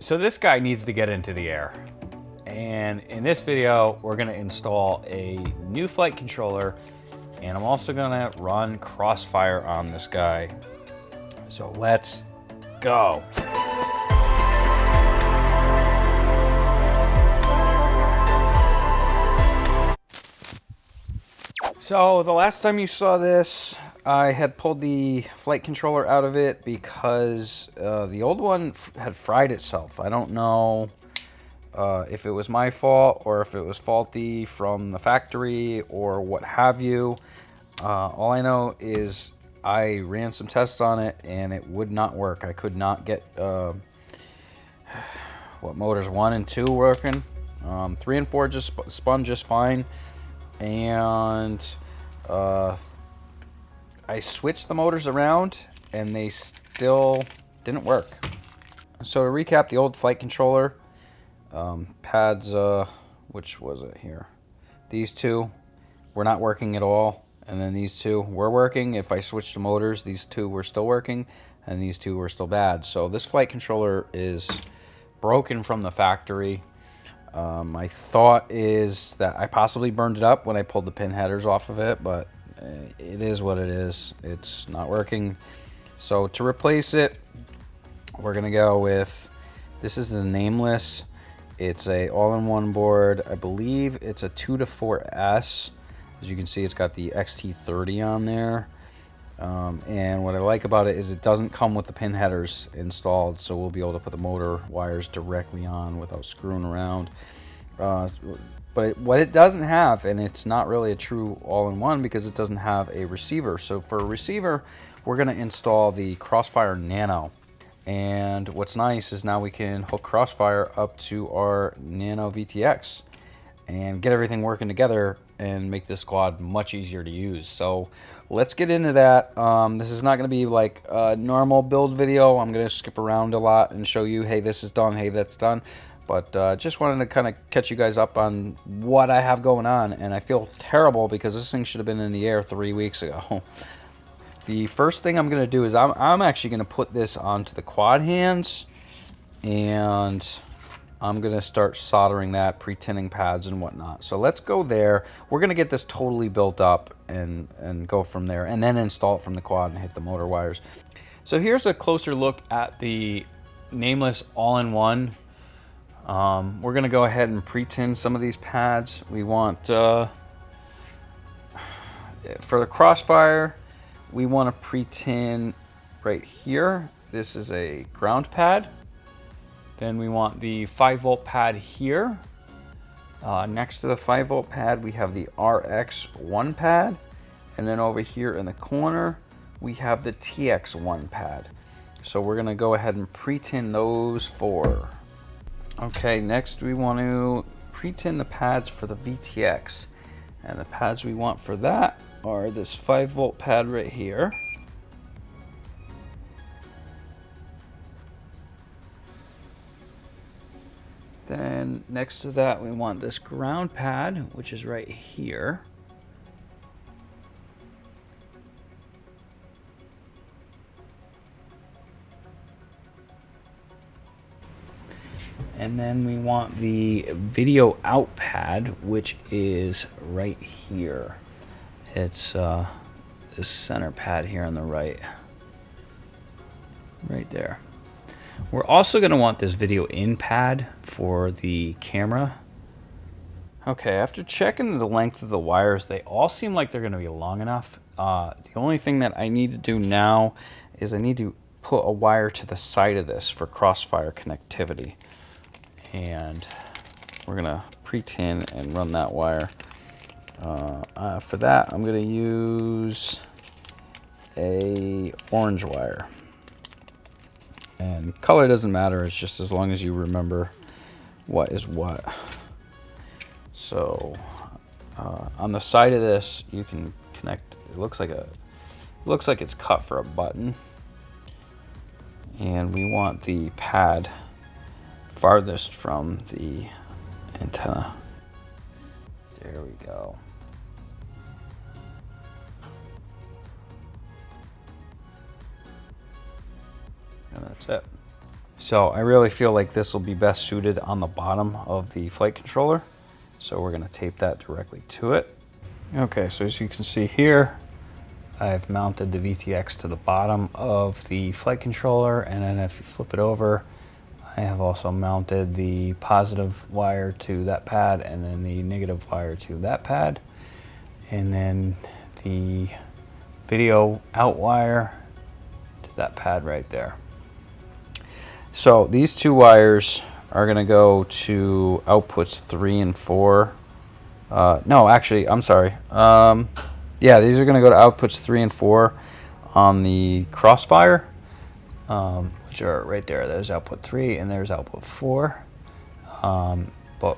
So this guy needs to get into the air. And in this video, we're gonna install a new flight controller, and I'm also gonna run Crossfire on this guy. So let's go. So the last time you saw this, I had pulled the flight controller out of it because the old one had fried itself. I don't know if it was my fault or if it was faulty from the factory or what have you. All I know is I ran some tests on it and it would not work. I could not get motors 1 and 2 working. 3 and 4 just spun just fine. And I switched the motors around and they still didn't work. So to recap, the old flight controller pads, which was it here? These two were not working at all, and then these two were working. If I switched the motors, these two were still working, and these two were still bad. So this flight controller is broken from the factory. My thought is that I possibly burned it up when I pulled the pin headers off of it, but it is what it is. It's not working. So to replace it, we're gonna go with, this is a nameless. It's a all-in-one board. I believe it's a 2 to 4S. As you can see, it's got the XT30 on there. And what I like about it is it doesn't come with the pin headers installed, so we'll be able to put the motor wires directly on without screwing around. But what it doesn't have, and it's not really a true all-in-one because it doesn't have a receiver. So for a receiver, we're going to install the Crossfire Nano. And what's nice is now we can hook Crossfire up to our Nano VTX and get everything working together and make this squad much easier to use. So let's get into that. This is not going to be like a normal build video. I'm going to skip around a lot and show you, hey, this is done, hey, that's done. But just wanted to kind of catch you guys up on what I have going on. And I feel terrible because this thing should have been in the air 3 weeks ago. The first thing I'm going to do is I'm actually going to put this onto the quad hands, and I'm going to start soldering that, pre-tinning pads and whatnot. So let's go there. We're going to get this totally built up and go from there, and then install it from the quad and hit the motor wires. So here's a closer look at the nameless all-in-one. We're going to go ahead and pre-tin some of these pads. We want, for the Crossfire, we want to pre-tin right here. This is a ground pad. Then we want the 5-volt pad here. Next to the 5-volt pad, we have the RX1 pad. And then over here in the corner, we have the TX1 pad. So we're gonna go ahead and pre-tin those 4. Okay, next we want to pre-tin the pads for the VTX. And the pads we want for that are this 5-volt pad right here. Then next to that we want this ground pad, which is right here. And then we want the video out pad, which is right here. It's this center pad here on the right there. We're also going to want this video in pad for the camera. Okay, after checking the length of the wires, they all seem like they're going to be long enough. The only thing that I need to do now is I need to put a wire to the side of this for Crossfire connectivity. And we're going to pre-tin and run that wire. For that, I'm going to use a orange wire. And color doesn't matter, it's just as long as you remember what is what. So on the side of this, you can connect. It looks like it's cut for a button. And we want the pad farthest from the antenna. There we go. And that's it. So I really feel like this will be best suited on the bottom of the flight controller. So we're gonna tape that directly to it. Okay, so as you can see here, I've mounted the VTX to the bottom of the flight controller, and then if you flip it over, I have also mounted the positive wire to that pad and then the negative wire to that pad, and then the video out wire to that pad right there. So these two wires are going to go to outputs 3 and 4. No, actually, I'm sorry. Yeah, these are going to go to outputs 3 and 4 on the Crossfire, which are right there. There's output 3 and there's output 4. But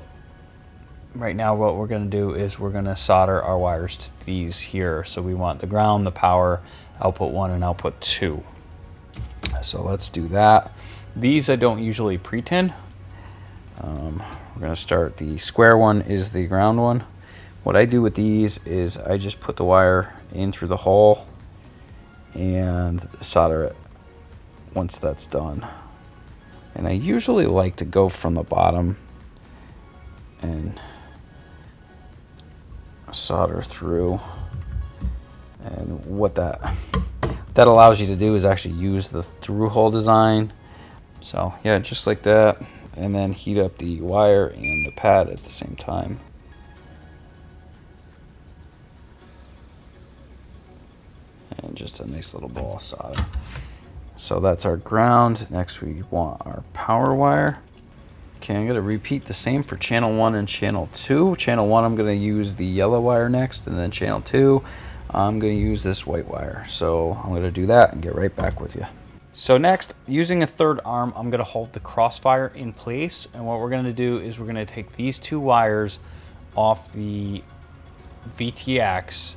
right now what we're going to do is we're going to solder our wires to these here. So we want the ground, the power, output 1 and output 2. So let's do that. These I don't usually pre-tin. We're going to start, the square one is the ground one. What I do with these is I just put the wire in through the hole and solder it once that's done. And I usually like to go from the bottom and solder through. And what that allows you to do is actually use the through hole design. So yeah, just like that, and then heat up the wire and the pad at the same time. And just a nice little ball of solder. So that's our ground. Next we want our power wire. Okay, I'm gonna repeat the same for channel 1 and channel 2. Channel 1 I'm gonna use the yellow wire next, and then channel 2 I'm gonna use this white wire. So I'm gonna do that and get right back with you. So next, using a third arm, I'm gonna hold the Crossfire in place, and what we're gonna do is we're gonna take these two wires off the VTX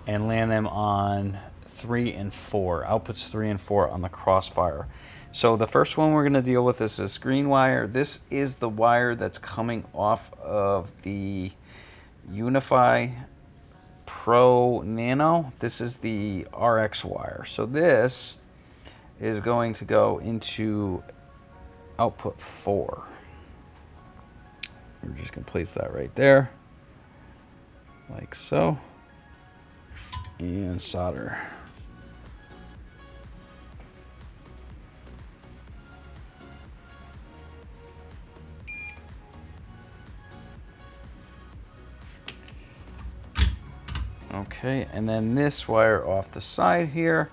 and land them on 3 and 4, outputs 3 and 4 on the Crossfire. So the first one we're gonna deal with is this green wire. This is the wire that's coming off of the Unify Pro Nano. This is the RX wire. So this is going to go into output 4. We're just going to place that right there, like so, and solder. Okay, and then this wire off the side here,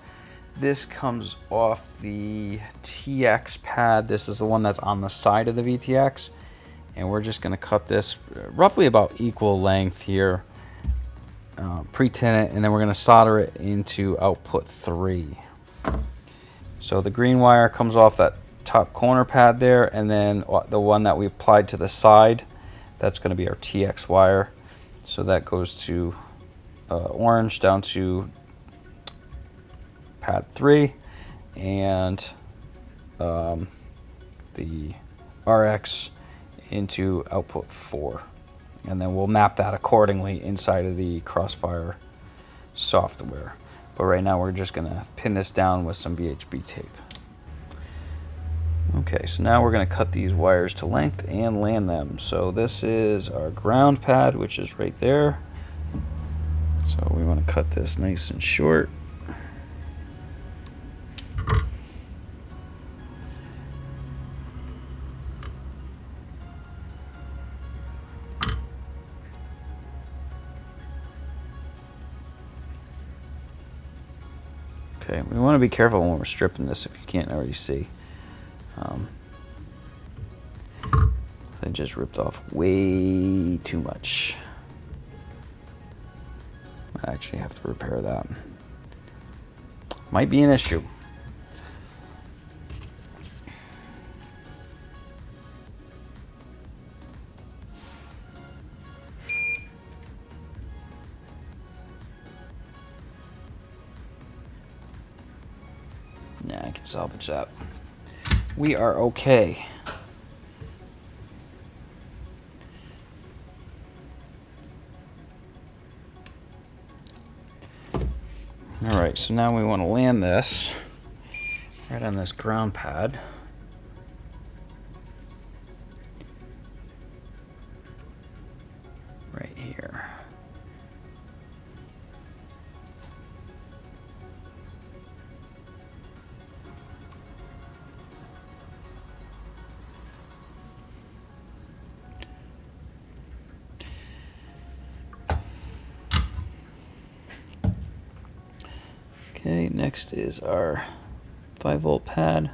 this comes off the TX pad. This is the one that's on the side of the VTX. And we're just going to cut this roughly about equal length here, pre-tin it, and then we're going to solder it into output 3. So the green wire comes off that top corner pad there, and then the one that we applied to the side, that's going to be our TX wire. So that goes to orange down to pad 3, and the RX into output 4, and then we'll map that accordingly inside of the Crossfire software. But right now we're just gonna pin this down with some VHB tape. Okay, so now we're gonna cut these wires to length and land them. So this is our ground pad, which is right there. So we want to cut this nice and short. Okay, we want to be careful when we're stripping this if you can't already see. I just ripped off way too much. I actually have to repair that. Might be an issue. Yeah, I can salvage that. We are okay. All right, so now we want to land this right on this ground pad. here. Okay, next is our 5-volt pad.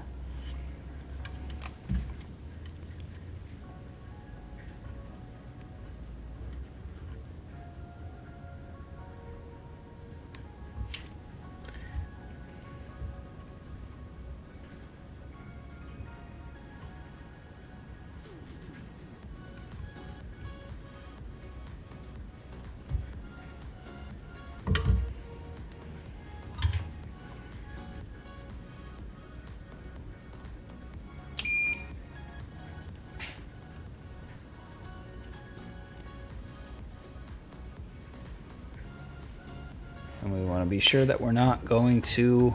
And we want to be sure that we're not going to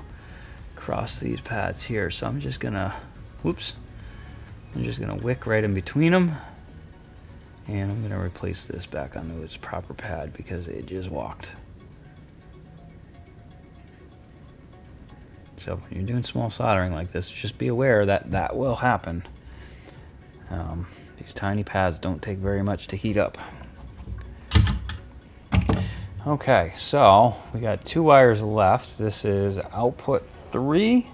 cross these pads here. So I'm just gonna, whoops, I'm just gonna wick right in between them. And I'm gonna replace this back onto its proper pad because it just walked. So when you're doing small soldering like this, just be aware that that will happen. These tiny pads don't take very much to heat up. Okay, so we got 2 wires left. This is output 3.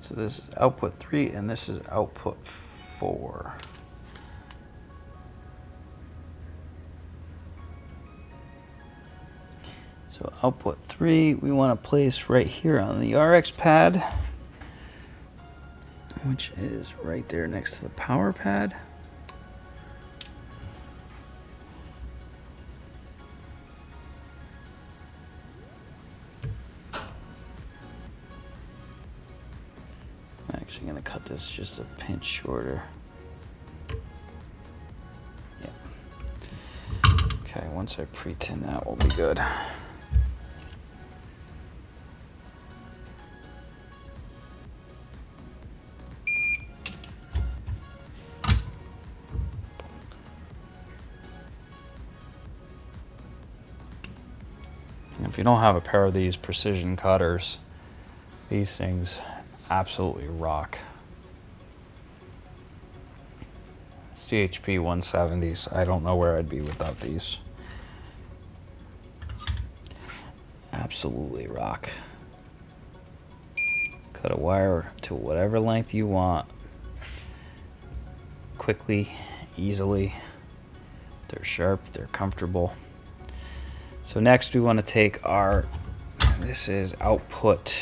So this is output 3 and this is output 4. So output 3 we want to place right here on the RX pad, which is right there next to the power pad. I'm actually going to cut this just a pinch shorter. Yeah. Okay, once I pre-tin that, we'll be good. If you don't have a pair of these precision cutters, these things absolutely rock. CHP 170s, I don't know where I'd be without these. Absolutely rock. Cut a wire to whatever length you want. Quickly, easily. They're sharp, they're comfortable. So next we want to take our, this is output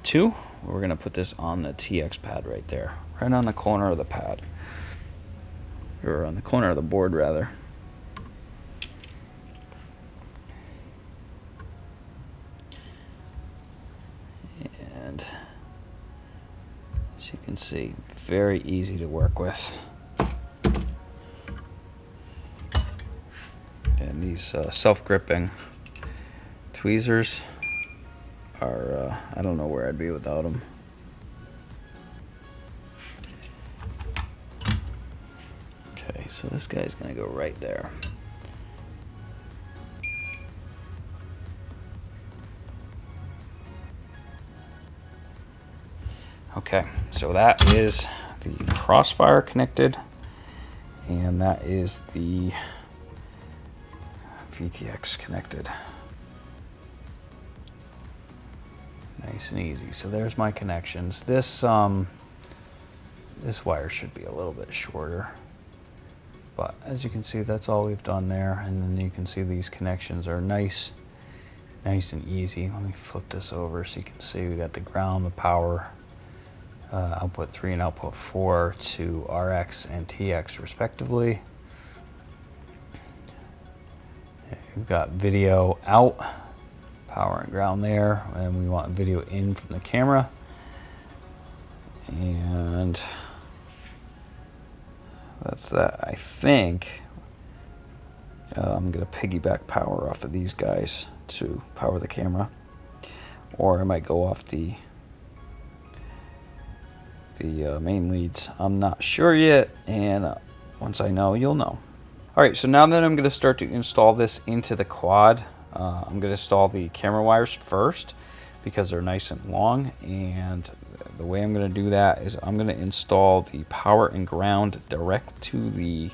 2. We're going to put this on the TX pad right there, right on the corner of the pad, or on the corner of the board rather. And as you can see, very easy to work with. And these self-gripping tweezers are, I don't know where I'd be without them. Okay, so this guy's going to go right there. Okay, so that is the Crossfire connected, and that is the VTX connected. Nice and easy. So there's my connections. This this wire should be a little bit shorter, but as you can see, that's all we've done there. And then you can see these connections are nice and easy. Let me flip this over so you can see we got the ground, the power, output 3 and output 4 to RX and TX respectively. We've got video out, power and ground there, and we want video in from the camera. And that's that, I think. I'm going to piggyback power off of these guys to power the camera, or I might go off the main leads. I'm not sure yet, and once I know, you'll know. Alright, so now that I'm going to start to install this into the quad, I'm going to install the camera wires first because they're nice and long, and the way I'm going to do that is I'm going to install the power and ground direct to the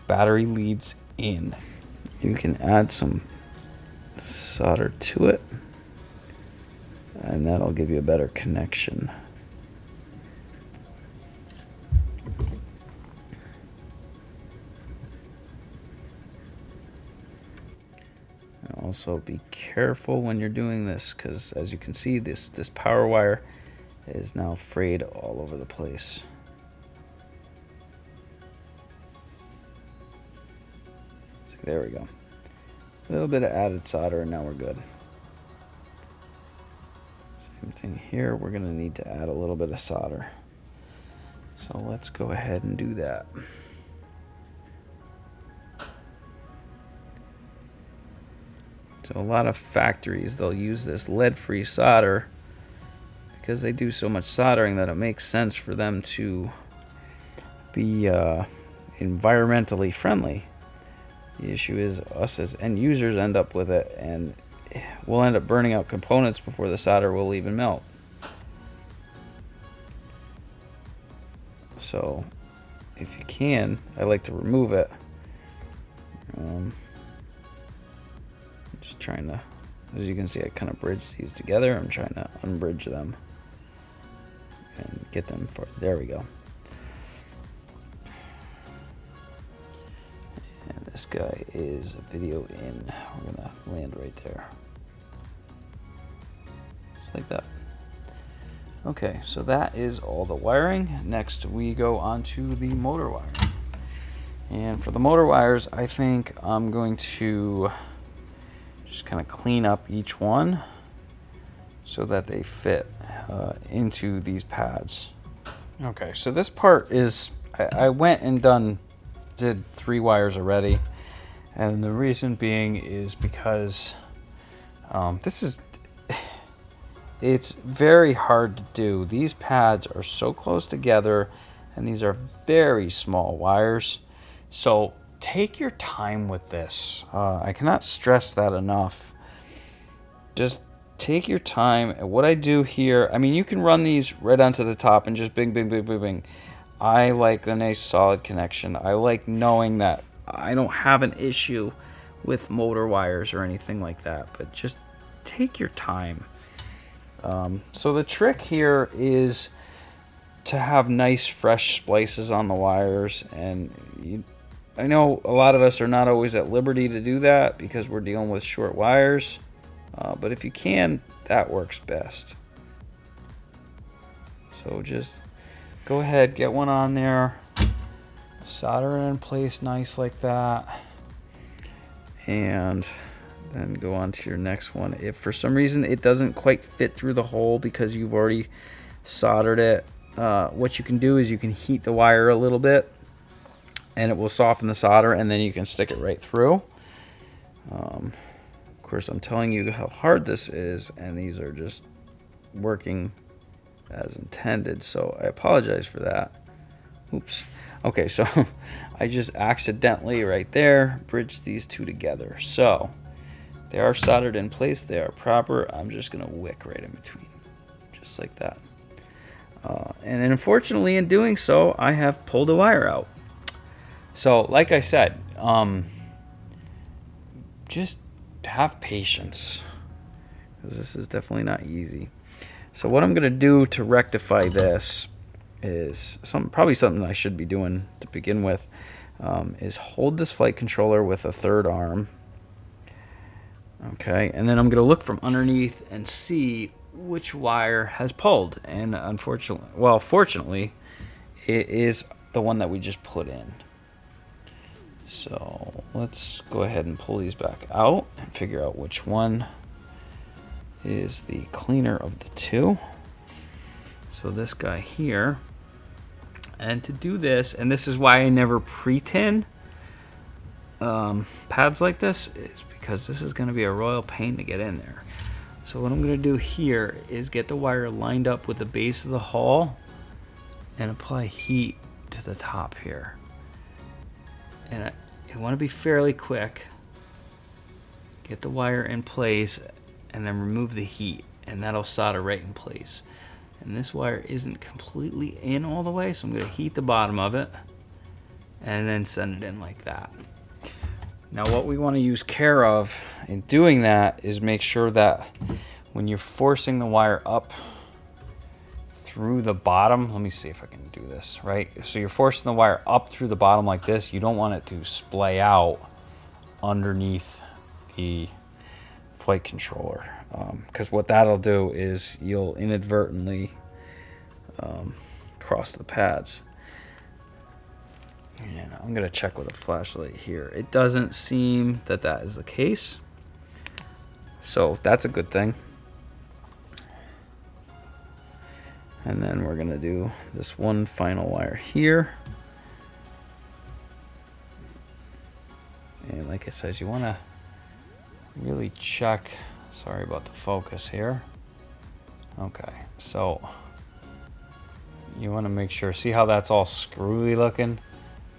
battery leads in. You can add some solder to it, and that'll give you a better connection. Also be careful when you're doing this, because as you can see, this power wire is now frayed all over the place. So there we go. A little bit of added solder and now we're good. Same thing here, we're going to need to add a little bit of solder. So let's go ahead and do that. So a lot of factories, they'll use this lead-free solder because they do so much soldering that it makes sense for them to be environmentally friendly. The issue is us as end users end up with it, and we'll end up burning out components before the solder will even melt. So if you can, I like to remove it. Just trying to, as you can see, I kind of bridge these together. I'm trying to unbridge them and get them for, there we go. And this guy is a video in. We're gonna land right there. Just like that. Okay, so that is all the wiring. Next we go on to the motor wire. And for the motor wires, I think I'm going to just kind of clean up each one so that they fit into these pads. Okay, so this part is, I went and did 3 wires already, and the reason being is because it's very hard to do. These pads are so close together, and these are very small wires, so take your time with this. I cannot stress that enough. Just take your time. And what I do here, I mean, you can run these right onto the top and just bing, bing, bing, bing, bing. I like a nice solid connection. I like knowing that I don't have an issue with motor wires or anything like that, but just take your time. So the trick here is to have nice fresh splices on the wires, and I know a lot of us are not always at liberty to do that because we're dealing with short wires, but if you can, that works best. So just go ahead, get one on there, solder it in place nice like that, and then go on to your next one. If for some reason it doesn't quite fit through the hole because you've already soldered it, what you can do is you can heat the wire a little bit and it will soften the solder, and then you can stick it right through. Of course, I'm telling you how hard this is, and these are just working as intended, so I apologize for that. Oops. Okay, so I just accidentally right there bridged these two together. So they are soldered in place, they are proper. I'm just gonna wick right in between, just like that. And unfortunately in doing so, I have pulled a wire out. So like I said, just have patience, because this is definitely not easy. So what I'm gonna do to rectify this is probably something I should be doing to begin with, is hold this flight controller with a third arm. Okay, and then I'm gonna look from underneath and see which wire has pulled, and fortunately it is the one that we just put in. So let's go ahead and pull these back out and figure out which one is the cleaner of the two. So this guy here, and to do this, and this is why I never pre-tin, pads like this is because this is going to be a royal pain to get in there. So what I'm going to do here is get the wire lined up with the base of the hull and apply heat to the top here. And I want to be fairly quick. Get the wire in place and then remove the heat, and that'll solder right in place. And this wire isn't completely in all the way, so I'm going to heat the bottom of it and then send it in like that. Now what we want to use care of in doing that is make sure that when you're forcing the wire up through the bottom, let me see if I can do this, right? So you're forcing the wire up through the bottom like this. You don't want it to splay out underneath the flight controller, because what that'll do is you'll inadvertently cross the pads. And I'm going to check with a flashlight here. It doesn't seem that that is the case, so that's a good thing. And then we're going to do this one final wire here. And like I said, you want to really check. Sorry about the focus here. Okay, so you want to make sure, see how that's all screwy looking?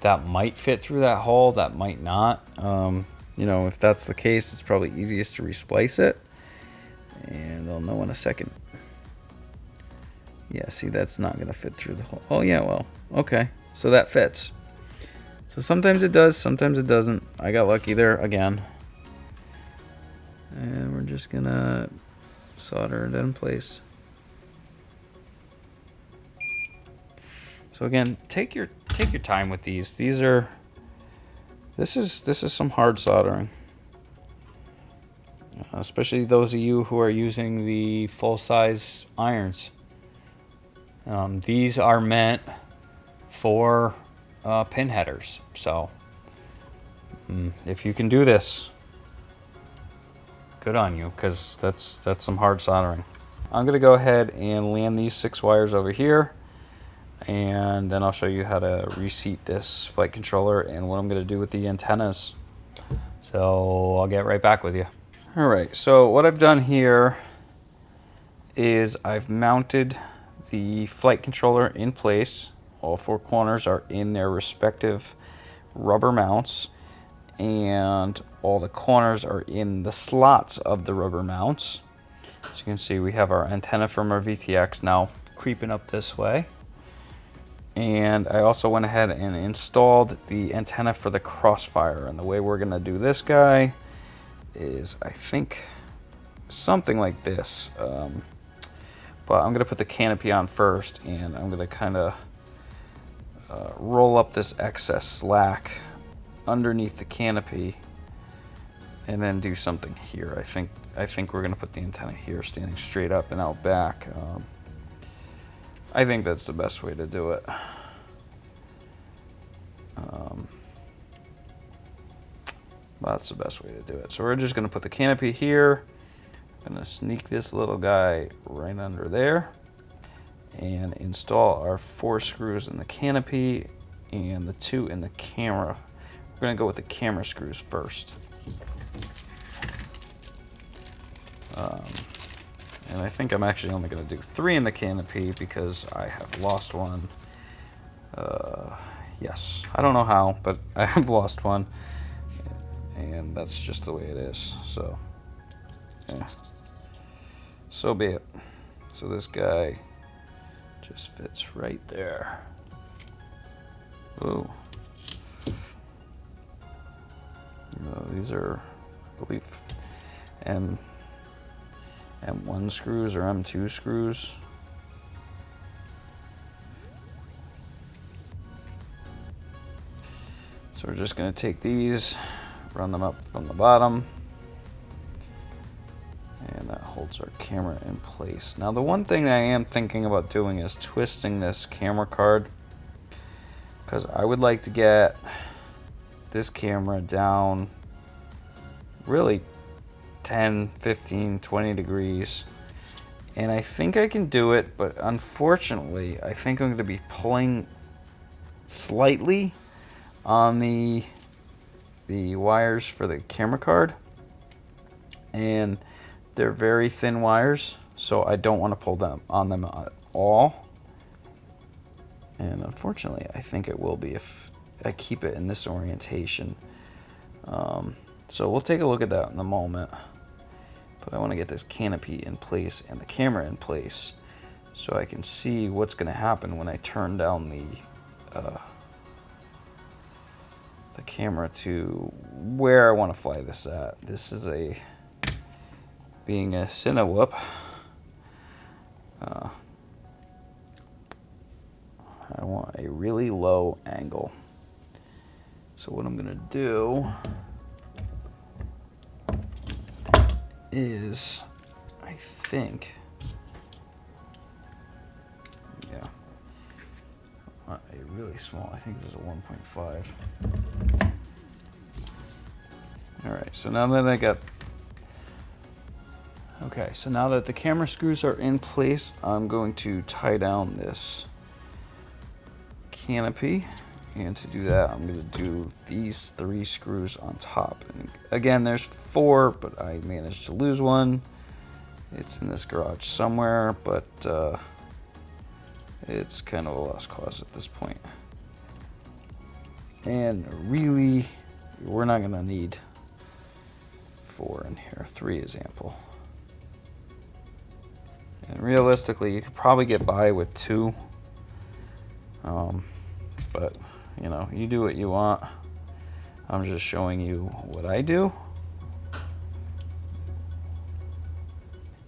That might fit through that hole, that might not. You know, if that's the case, it's probably easiest to resplice it, and I'll know in a second. Yeah, see, that's not gonna fit through the hole. Oh yeah, well, okay, so that fits. So sometimes it does, sometimes it doesn't. I got lucky there again. And we're just gonna solder it in place. So again, take your time with these. This is some hard soldering, especially those of you who are using the full-size irons. These are meant for pin headers. So if you can do this, good on you, because that's some hard soldering. I'm gonna go ahead and land these 6 wires over here, and then I'll show you how to reseat this flight controller and what I'm going to do with the antennas. So I'll get right back with you. Alright, so what I've done here is I've mounted the flight controller in place. All 4 corners are in their respective rubber mounts, and all the corners are in the slots of the rubber mounts. As you can see, we have our antenna from our VTX now creeping up this way. And I also went ahead and installed the antenna for the Crossfire. And the way we're gonna do this guy is, I think, something like this. But I'm gonna put the canopy on first, and I'm gonna kind of roll up this excess slack underneath the canopy, and then do something here. I think we're gonna put the antenna here, standing straight up and out back. I think that's the best way to do it. That's the best way to do it. So we're just going to put the canopy here. I'm going to sneak this little guy right under there and install our 4 screws in the canopy and the 2 in the camera. We're going to go with the camera screws first. And I think I'm actually only going to do 3 in the canopy because I have lost one. Yes, I don't know how, but I have lost one, and that's just the way it is. So, yeah, so be it. So this guy just fits right there. Ooh. These are, I believe, M1 screws or M2 screws. So we're just going to take these, run them up from the bottom, and that holds our camera in place. Now the one thing I am thinking about doing is twisting this camera card, because I would like to get this camera down really 10, 15, 20 degrees. And I think I can do it, but unfortunately, I think I'm going to be pulling slightly on the the wires for the camera card, and they're very thin wires, so I don't want to pull them on them at all. And unfortunately, I think it will be if I keep it in this orientation. So we'll take a look at that in a moment. But I want to get this canopy in place and the camera in place so I can see what's going to happen when I turn down the camera to where I want to fly this at. This is being a Cinewhoop. I want a really low angle. So what I'm going to do is, I think, yeah, a really small, I think this is a 1.5. All right, so now that I got, okay, so now that the camera screws are in place, I'm going to tie down this canopy. And to do that, I'm going to do these 3 screws on top. And again, there's 4, but I managed to lose one. It's in this garage somewhere, but it's kind of a lost cause at this point. And really, we're not going to need 4 in here. 3 is ample. And realistically, you could probably get by with 2. But you know, you do what you want. I'm just showing you what I do.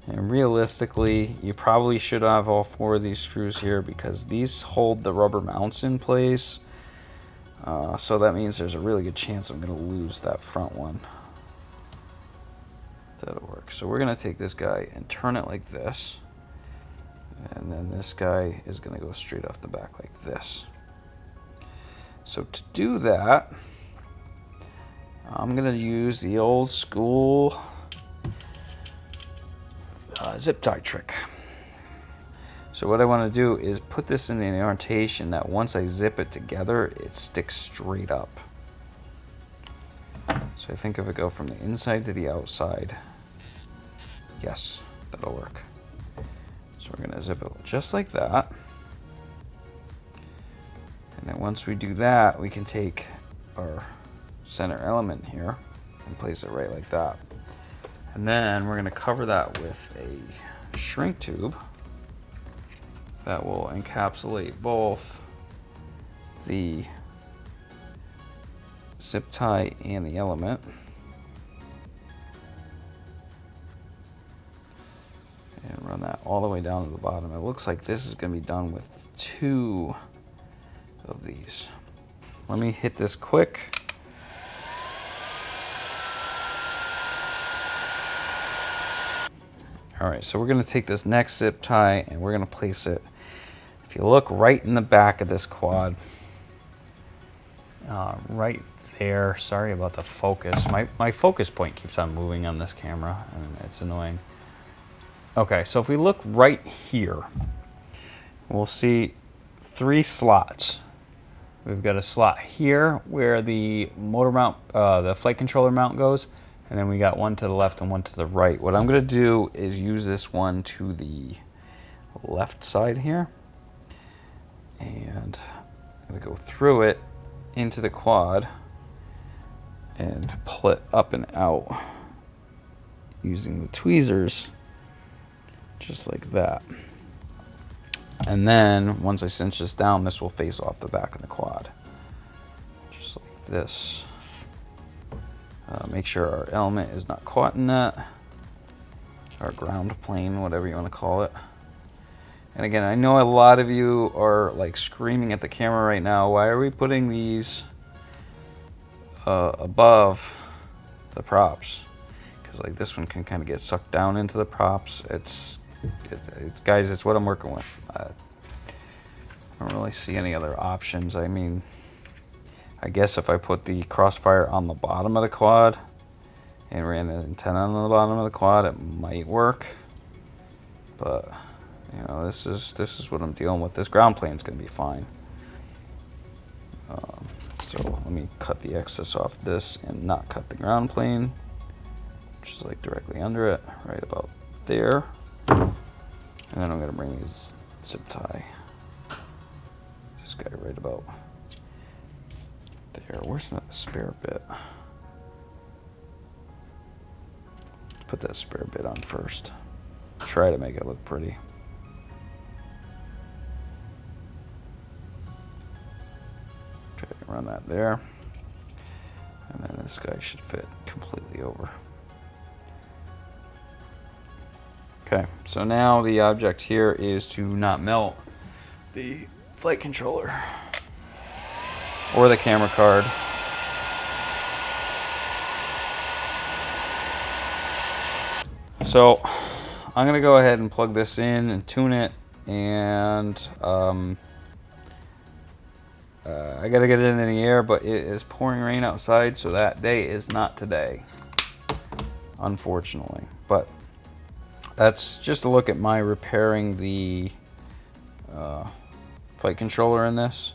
And realistically, you probably should have all 4 of these screws here because these hold the rubber mounts in place. So that means there's a really good chance I'm going to lose that front one. That'll work. So we're going to take this guy and turn it like this. And then this guy is going to go straight off the back like this. So to do that, I'm going to use the old school zip tie trick. So what I want to do is put this in an orientation that once I zip it together, it sticks straight up. So I think if I go from the inside to the outside, yes, that'll work. So we're going to zip it just like that. And then once we do that, we can take our center element here and place it right like that. And then we're going to cover that with a shrink tube that will encapsulate both the zip tie and the element. And run that all the way down to the bottom. It looks like this is going to be done with 2 of these. Let me hit this quick. All right, so we're going to take this next zip tie and we're going to place it, if you look right in the back of this quad, right there. Sorry about the focus. My focus point keeps on moving on this camera and it's annoying. Okay, so if we look right here, we'll see 3 slots. We've got a slot here where the motor mount, the flight controller mount goes, and then we got one to the left and one to the right. What I'm going to do is use this one to the left side here, and I'm going to go through it into the quad and pull it up and out using the tweezers, just like that. And then once I cinch this down, this will face off the back of the quad, just like this. Make sure our element is not caught in that, our ground plane, whatever you want to call it. And again, I know a lot of you are like screaming at the camera right now, why are we putting these above the props? Because like this one can kind of get sucked down into the props. It's guys, it's what I'm working with. I don't really see any other options. I mean, I guess if I put the Crossfire on the bottom of the quad and ran an antenna on the bottom of the quad, it might work. But you know, this is what I'm dealing with. This ground plane is going to be fine. So let me cut the excess off this and not cut the ground plane, which is like directly under it, right about there. And then I'm gonna bring these zip tie this guy right about there. Where's the spare bit? Put that spare bit on first. Try to make it look pretty. Okay, run that there. And then this guy should fit completely over. Okay, so now the object here is to not melt the flight controller or the camera card. So I'm gonna go ahead and plug this in and tune it, and I gotta get it in the air, but it is pouring rain outside, so that day is not today, unfortunately. But that's just a look at my repairing the flight controller in this.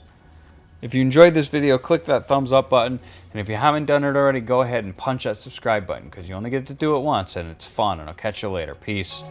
If you enjoyed this video, click that thumbs up button, and if you haven't done it already, go ahead and punch that subscribe button, because you only get to do it once and it's fun. And I'll catch you later. Peace.